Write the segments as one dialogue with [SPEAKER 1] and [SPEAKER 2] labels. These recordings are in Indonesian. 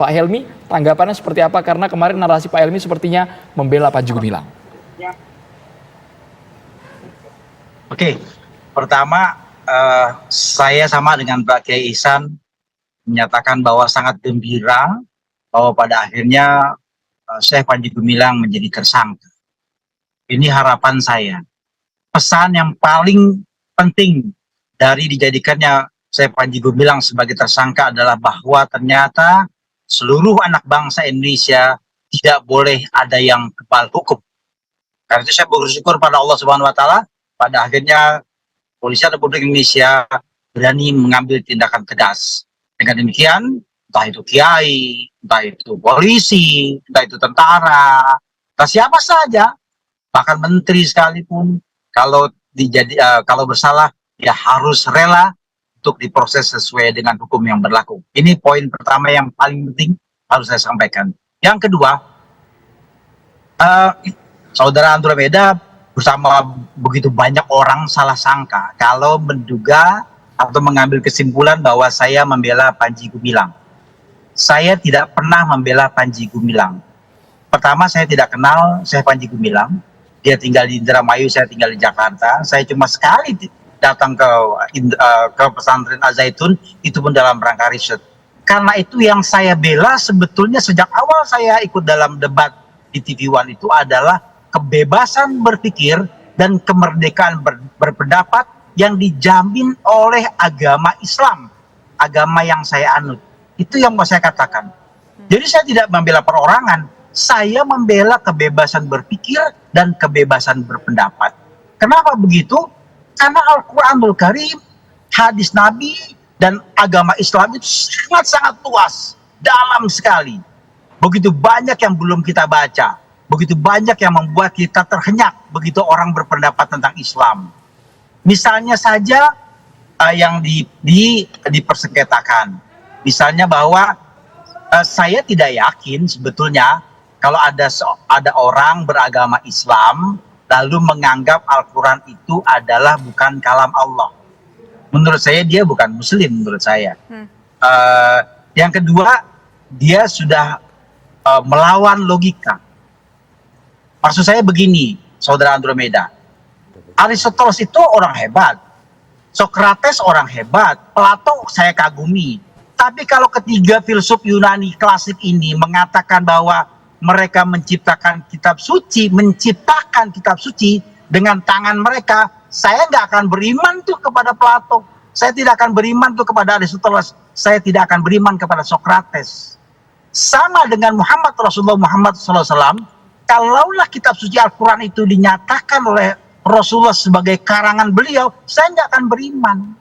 [SPEAKER 1] Pak Helmi, tanggapannya seperti apa? Karena kemarin narasi Pak Helmi sepertinya membela Panji Gumilang.
[SPEAKER 2] Oke, pertama saya sama dengan Pak Kiai Ihsan menyatakan bahwa sangat gembira bahwa pada akhirnya Syekh Panji Gumilang menjadi tersangka. Ini harapan saya. Pesan yang paling penting dari dijadikannya Syekh Panji Gumilang sebagai tersangka adalah bahwa ternyata seluruh anak bangsa Indonesia tidak boleh ada yang kebal hukum. Karena itu saya bersyukur pada Allah Subhanahu wa Ta'ala, pada akhirnya Polisi Republik Indonesia berani mengambil tindakan tegas. Dengan demikian, entah itu kiai, entah itu polisi, entah itu tentara, entah siapa saja, bahkan menteri sekalipun, kalau bersalah, ya harus rela untuk diproses sesuai dengan hukum yang berlaku. Ini poin pertama yang paling penting harus saya sampaikan. Yang kedua, Saudara Andromeda bersama begitu banyak orang salah sangka kalau menduga atau mengambil kesimpulan bahwa saya membela Panji Gumilang. Saya tidak pernah membela Panji Gumilang. Pertama, saya tidak kenal Syekh Panji Gumilang. Dia tinggal di Indramayu, saya tinggal di Jakarta. Saya cuma sekali datang ke pesantren Al-Zaitun, itu pun dalam rangka riset. Karena itu yang saya bela sebetulnya sejak awal saya ikut dalam debat di TV One itu adalah kebebasan berpikir dan kemerdekaan berpendapat yang dijamin oleh agama Islam, agama yang saya anut. Itu yang mau saya katakan. Jadi saya tidak membela perorangan, saya membela kebebasan berpikir dan kebebasan berpendapat. Kenapa begitu? Karena Al-Quranul Karim, hadis Nabi, dan agama Islam itu sangat-sangat luas, dalam sekali. Begitu banyak yang belum kita baca, begitu banyak yang membuat kita terhenyak begitu orang berpendapat tentang Islam. Misalnya saja yang dipersengketakan. Misalnya bahwa saya tidak yakin sebetulnya kalau ada orang beragama Islam lalu menganggap Al-Quran itu adalah bukan kalam Allah. Menurut saya dia bukan Muslim menurut saya. Yang kedua, dia sudah melawan logika. Maksud saya begini, Saudara Andromeda. Aristoteles itu orang hebat. Socrates orang hebat. Plato saya kagumi. Tapi kalau ketiga filsuf Yunani klasik ini mengatakan bahwa mereka menciptakan kitab suci dengan tangan mereka, saya nggak akan beriman tuh kepada Plato. Saya tidak akan beriman tuh kepada Aristoteles. Saya tidak akan beriman kepada Socrates. Sama dengan Rasulullah Muhammad SAW, kalaulah kitab suci Al-Quran itu dinyatakan oleh Rasulullah sebagai karangan beliau, saya nggak akan beriman.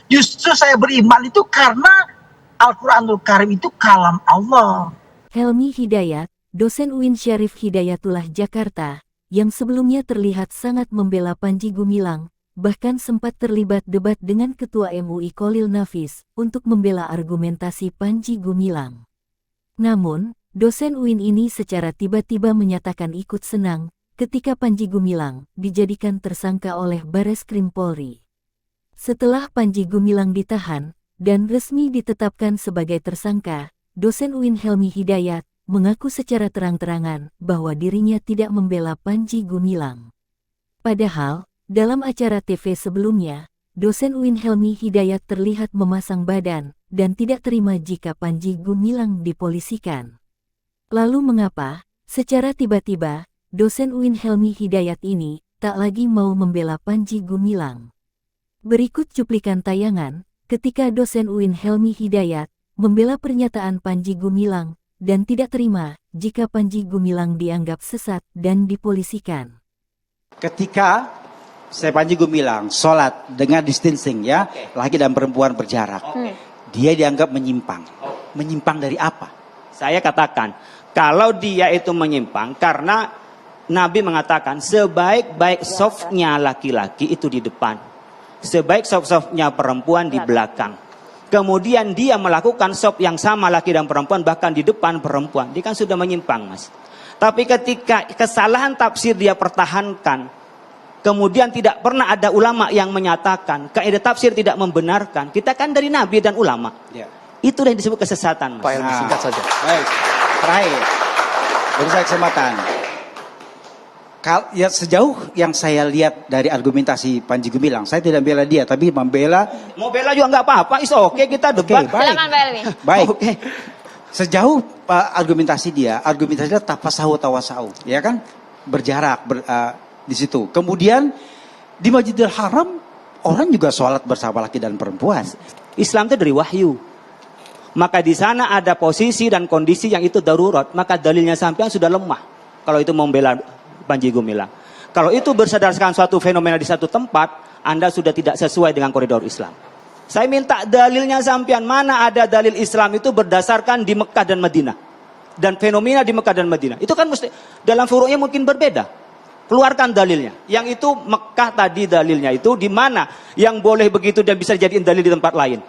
[SPEAKER 2] Justru saya beriman itu karena Al-Quranul Karim itu kalam Allah.
[SPEAKER 3] Helmi Hidayat, dosen UIN Syarif Hidayatullah Jakarta, yang sebelumnya terlihat sangat membela Panji Gumilang, bahkan sempat terlibat debat dengan Ketua MUI Kholil Nafis untuk membela argumentasi Panji Gumilang. Namun, dosen UIN ini secara tiba-tiba menyatakan ikut senang ketika Panji Gumilang dijadikan tersangka oleh Bareskrim Polri. Setelah Panji Gumilang ditahan dan resmi ditetapkan sebagai tersangka, dosen UIN Helmi Hidayat mengaku secara terang-terangan bahwa dirinya tidak membela Panji Gumilang. Padahal, dalam acara TV sebelumnya, dosen UIN Helmi Hidayat terlihat memasang badan dan tidak terima jika Panji Gumilang dipolisikan. Lalu mengapa, secara tiba-tiba, dosen UIN Helmi Hidayat ini tak lagi mau membela Panji Gumilang? Berikut cuplikan tayangan ketika dosen UIN Helmi Hidayat membela pernyataan Panji Gumilang dan tidak terima jika Panji Gumilang dianggap sesat dan dipolisikan.
[SPEAKER 4] Ketika saya Panji Gumilang sholat dengan distancing ya, laki dan perempuan berjarak, dia dianggap menyimpang. Menyimpang dari apa?
[SPEAKER 5] Saya katakan, kalau dia itu menyimpang karena Nabi mengatakan sebaik-baik softnya laki-laki itu di depan, sebaik soft-softnya perempuan di belakang. Kemudian dia melakukan soft yang sama laki dan perempuan bahkan di depan perempuan. Dia kan sudah menyimpang, Mas. Tapi ketika kesalahan tafsir dia pertahankan, kemudian tidak pernah ada ulama yang menyatakan kaidah tafsir tidak membenarkan. Kita kan dari Nabi dan ulama. Itulah yang disebut kesesatan, Mas.
[SPEAKER 1] Pak Helmi, singkat saja.
[SPEAKER 4] Baik, terakhir. Beri saya kesempatan. Ya, sejauh yang saya lihat dari argumentasi Panji Gumilang, saya tidak membela dia, tapi membela.
[SPEAKER 5] Mau bela juga nggak apa-apa, oke, kita debat.
[SPEAKER 4] Oke, baik.
[SPEAKER 6] Silakan Pak Helmi.
[SPEAKER 4] Baik.
[SPEAKER 5] Oke.
[SPEAKER 4] Sejauh argumentasi dia tafasahu tawasau, ya kan? Berjarak di situ. Kemudian di Masjidil Haram orang juga sholat bersama laki dan perempuan.
[SPEAKER 5] Islam itu dari wahyu. Maka di sana ada posisi dan kondisi yang itu darurat, maka dalilnya sampean sudah lemah. Kalau itu membela Panji Gumilang. Kalau itu berdasarkan suatu fenomena di satu tempat, Anda sudah tidak sesuai dengan koridor Islam. Saya minta dalilnya sampean, mana ada dalil Islam itu berdasarkan di Mekah dan Madinah. Dan fenomena di Mekah dan Madinah. Itu kan mesti dalam furu'nya mungkin berbeda. Keluarkan dalilnya. Yang itu Mekah tadi dalilnya itu di mana yang boleh begitu dan bisa dijadiin dalil di tempat lain.